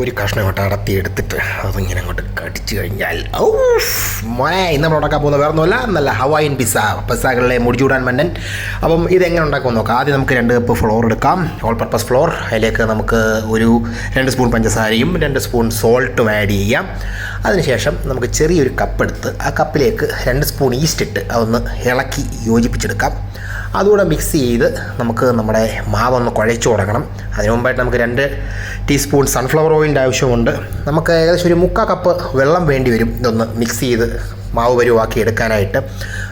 ഒരു കഷ്ണം അങ്ങോട്ട് അടത്തിയെടുത്തിട്ട് അതിങ്ങനെ അങ്ങോട്ട് കടിച്ചു കഴിഞ്ഞാൽ ഇന്ന് നമ്മൾ ഉണ്ടാക്കാൻ പോകുന്ന വേറെ ഒന്നുമല്ല, നല്ല ഹവായിൻ പിസ്സകളിലെ മുടിചൂടാൻ മന്നൻ. അപ്പം ഇതെങ്ങനെ ഉണ്ടാക്കുമെന്ന് നോക്കാം. ആദ്യം നമുക്ക് 2 കപ്പ് ഫ്ലോർ എടുക്കാം, ഓൾ പർപ്പസ് ഫ്ലോർ. അതിലേക്ക് നമുക്ക് ഒരു 2 സ്പൂൺ പഞ്ചസാരയും 2 സ്പൂൺ സോൾട്ടും ആഡ് ചെയ്യാം. അതിനുശേഷം നമുക്ക് ചെറിയൊരു കപ്പ് എടുത്ത് ആ കപ്പിലേക്ക് 2 സ്പൂൺ ഈസ്റ്റ് ഇട്ട് അതൊന്ന് ഇളക്കി യോജിപ്പിച്ചെടുക്കാം. അതുകൂടെ മിക്സ് ചെയ്ത് നമുക്ക് നമ്മുടെ മാവൊന്ന് കുഴച്ച് തുടങ്ങണം. അതിനു മുമ്പായിട്ട് നമുക്ക് 2 ടീസ്പൂൺ സൺഫ്ലവർ ഓയിലിൻ്റെ ആവശ്യമുണ്ട്. നമുക്ക് ഏകദേശം ഒരു 3/4 കപ്പ് വെള്ളം വേണ്ടി വരും ഇതൊന്ന് മിക്സ് ചെയ്ത് മാവ് പരുവാക്കി എടുക്കാനായിട്ട്.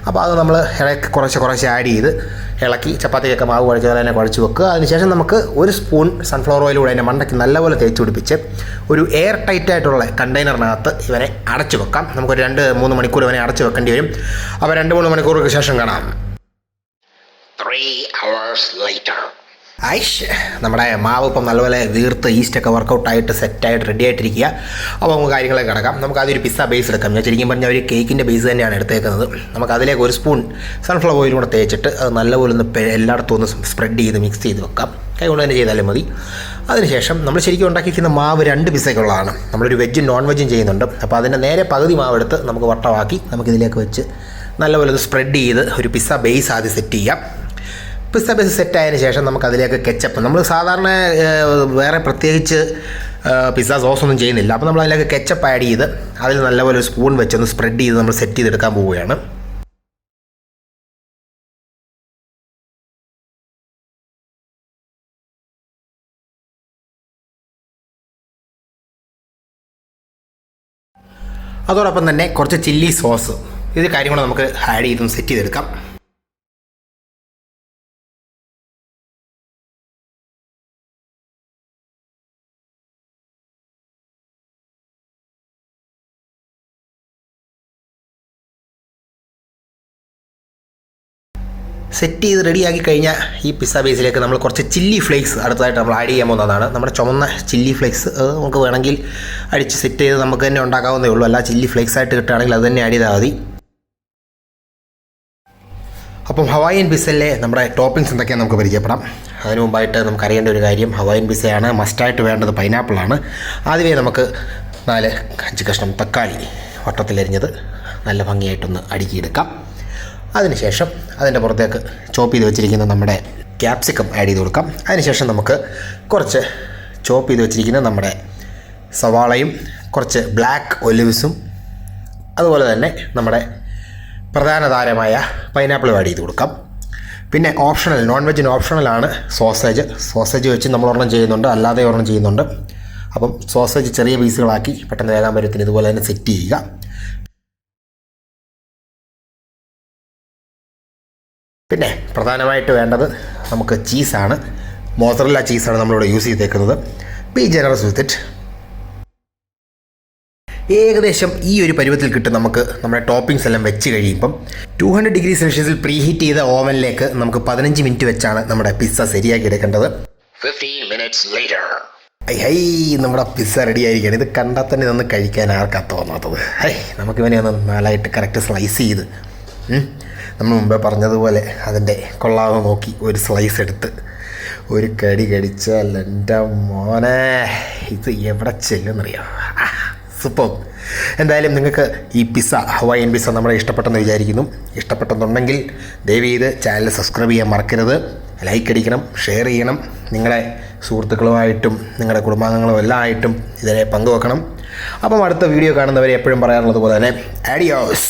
അപ്പോൾ അത് നമ്മൾ കുറച്ച് ആഡ് ചെയ്ത് ഇളക്കി ചപ്പാത്തിക്കൊക്കെ മാവ് കുഴച്ചാൽ തന്നെ കുഴച്ച് വെക്കുക. അതിനുശേഷം നമുക്ക് 1 സ്പൂൺ സൺഫ്ലവർ ഓയിൽ കൂടെ അതിൻ്റെ മണ്ടയ്ക്ക് നല്ലപോലെ തേച്ച് പിടിപ്പിച്ച് ഒരു എയർ ടൈറ്റായിട്ടുള്ള കണ്ടെയ്നറിനകത്ത് ഇവനെ അടച്ചു വെക്കാം. നമുക്കൊരു 2-3 മണിക്കൂർ ഇവനെ അടച്ചു വെക്കേണ്ടി വരും. അപ്പോൾ 2-3 മണിക്കൂർക്ക് ശേഷം കാണാം. 3 hours later. നമ്മുടെ മാവ് ഇപ്പം നല്ലപോലെ വീർത്ത് ഈസ്റ്റൊക്കെ വർക്കൗട്ടായിട്ട് സെറ്റായിട്ട് റെഡി ആയിട്ടിരിക്കുക. അപ്പോൾ നമുക്ക് കാര്യങ്ങളൊക്കെ കിടക്കാം. നമുക്ക് അതൊരു പിസ്സ ബേസ് എടുക്കാം. ഞാൻ ശരിക്കും പറഞ്ഞാൽ ഒരു കേക്കിൻ്റെ ബേസ് തന്നെയാണ് എടുത്തേക്കുന്നത്. നമുക്ക് അതിലേക്ക് 1 സ്പൂൺ സൺഫ്ലവർ ഓയിൽ കൂടെ തേച്ചിട്ട് അത് നല്ലപോലെ ഒന്ന് എല്ലായിടത്തും ഒന്ന് സ്പ്രെഡ് ചെയ്ത് മിക്സ് ചെയ്ത് വെക്കാം. കൈ കൊണ്ട് തന്നെ ചെയ്താലും മതി. അതിനുശേഷം നമ്മൾ ശരിക്കും ഉണ്ടാക്കിയിരിക്കുന്ന മാവ് 2 പിസ്സയ്ക്കുള്ളതാണ്. നമ്മളൊരു വെജും നോൺ വെജും ചെയ്യുന്നുണ്ട്. അപ്പോൾ അതിൻ്റെ നേരെ പകുതി മാവെടുത്ത് നമുക്ക് വട്ടമാക്കി നമുക്കിതിലേക്ക് വെച്ച് നല്ലപോലെ ഒന്ന് സ്പ്രെഡ് ചെയ്ത് ഒരു പിസ്സ ബേസ് ആദ്യം സെറ്റ് ചെയ്യാം. പിസ്സ ബേസ് സെറ്റായതിനു ശേഷം നമുക്കതിലേക്ക് കെച്ചപ്പ്, നമ്മൾ സാധാരണ വേറെ പ്രത്യേകിച്ച് പിസ്സ സോസൊന്നും ചെയ്യുന്നില്ല. അപ്പോൾ നമ്മൾ അതിലേക്ക് കെച്ചപ്പ് ആഡ് ചെയ്ത് അതിൽ നല്ലപോലെ ഒരു സ്പൂൺ വെച്ചൊന്ന് സ്പ്രെഡ് ചെയ്ത് നമ്മൾ സെറ്റ് ചെയ്തെടുക്കാൻ പോവുകയാണ്. അതോടൊപ്പം തന്നെ കുറച്ച് ചില്ലി സോസ്, ഇത് കാര്യം കൂടെ നമുക്ക് ആഡ് ചെയ്തും സെറ്റ് ചെയ്തെടുക്കാം. സെറ്റ് ചെയ്ത് റെഡിയാക്കി കഴിഞ്ഞാൽ ഈ പിസ്സ ബേസിലേക്ക് നമ്മൾ കുറച്ച് ചില്ലി ഫ്ലേക്സ് അടുത്തതായിട്ട് നമ്മൾ ആഡ് ചെയ്യാൻ പോകുന്നതാണ്. നമ്മുടെ ചുമന്ന ചില്ലി ഫ്ലേക്സ് നമുക്ക് വേണമെങ്കിൽ അടിച്ച് സെറ്റ് ചെയ്ത് നമുക്ക് തന്നെ ഉണ്ടാക്കാവുന്നേ ഉള്ളൂ. അല്ല ചില്ലി ഫ്ലേക്സ് ആയിട്ട് കിട്ടുകയാണെങ്കിൽ അത് തന്നെ ആഡ് ചെയ്താൽ മതി. അപ്പം ഹവായിയൻ പിസ്സയിലെ നമ്മുടെ ടോപ്പിങ്സ് എന്തൊക്കെയാണ് നമുക്ക് പരിചയപ്പെടാം. അതിനു മുമ്പായിട്ട് നമുക്ക് അറിയേണ്ട ഒരു കാര്യം, ഹവായിയൻ പിസ്സയാണ് മസ്റ്റായിട്ട് വേണ്ടത് പൈനാപ്പിളാണ്. ആദ്യമേ നമുക്ക് 4-5 കഷ്ണം തക്കാളി വട്ടത്തിലരിഞ്ഞത് നല്ല ഭംഗിയായിട്ടൊന്ന് അടുക്കിയെടുക്കാം. അതിനുശേഷം അതിൻ്റെ പുറത്തേക്ക് ചോപ്പ് ചെയ്ത് വെച്ചിരിക്കുന്ന നമ്മുടെ ക്യാപ്സിക്കം ആഡ് ചെയ്ത് കൊടുക്കാം. അതിനുശേഷം നമുക്ക് കുറച്ച് ചോപ്പ് ചെയ്ത് വെച്ചിരിക്കുന്ന നമ്മുടെ സവാളയും കുറച്ച് ബ്ലാക്ക് ഒലിവ്സും അതുപോലെ തന്നെ നമ്മുടെ പ്രധാന താരമായ പൈനാപ്പിളും ആഡ് ചെയ്ത് കൊടുക്കാം. പിന്നെ ഓപ്ഷണൽ, നോൺ വെജിന് ഓപ്ഷണലാണ് സോസേജ് വെച്ച് നമ്മൾ ഒരെണ്ണം ചെയ്യുന്നുണ്ട്, അല്ലാതെ ഒരെണ്ണം ചെയ്യുന്നുണ്ട്. അപ്പം സോസേജ് ചെറിയ പീസുകളാക്കി പെട്ടെന്ന് വേഗം പരുവത്തിന് ഇതുപോലെ തന്നെ സെറ്റ് ചെയ്യുക. പിന്നെ പ്രധാനമായിട്ട് വേണ്ടത് നമുക്ക് ചീസാണ്. മോസറല്ല ചീസാണ് നമ്മളിവിടെ യൂസ് ചെയ്തേക്കുന്നത്. B generous with it. ഏകദേശം ഈ ഒരു പരുവത്തിൽ കിട്ടും നമുക്ക് നമ്മുടെ ടോപ്പിങ്സ് എല്ലാം വെച്ച് കഴിയുമ്പം 200 ഡിഗ്രി സെൽഷ്യസിൽ പ്രീഹീറ്റ് ചെയ്ത ഓവനിലേക്ക് നമുക്ക് 15 മിനിറ്റ് വെച്ചാണ് നമ്മുടെ പിസ്സ ശരിയാക്കി എടുക്കേണ്ടത്. 15 minutes later. നമ്മുടെ പിസ്സ റെഡി ആയിരിക്കുകയാണ്. ഇത് കണ്ടാൽ തന്നെ ഇതൊന്ന് കഴിക്കാൻ ആർക്കാണ് തോന്നാത്തത്. നമുക്കിവനെ ഒന്ന് നാലായിട്ട് കറക്റ്റ് സ്ലൈസ് ചെയ്ത് നമ്മൾ മുമ്പേ പറഞ്ഞതുപോലെ അതിൻ്റെ കൊള്ളാവ് നോക്കി ഒരു സ്ലൈസ് എടുത്ത് ഒരു കടി കടിച്ചാൽ എൻ്റെ മോനെ ഇത് എവിടെ ചെല്ലുമെന്നറിയാം. സൂപ്പർ. എന്തായാലും നിങ്ങൾക്ക് ഈ പിസ്സ, ഹവായിയൻ പിസ്സ നമ്മളെ ഇഷ്ടപ്പെട്ടെന്ന് വിചാരിക്കുന്നു. ഇഷ്ടപ്പെട്ടെന്നുണ്ടെങ്കിൽ ദയവ് ചെയ്ത് ചാനൽ സബ്സ്ക്രൈബ് ചെയ്യാൻ മറക്കരുത്. ലൈക്ക് അടിക്കണം, ഷെയർ ചെയ്യണം. നിങ്ങളുടെ സുഹൃത്തുക്കളുമായിട്ടും നിങ്ങളുടെ കുടുംബാംഗങ്ങളും എല്ലാം ആയിട്ടും ഇതിനെ പങ്കുവെക്കണം. അപ്പം അടുത്ത വീഡിയോ കാണുന്നവരെ എപ്പോഴും പറയാറുള്ളത് പോലെ തന്നെ ആഡിയോസ്.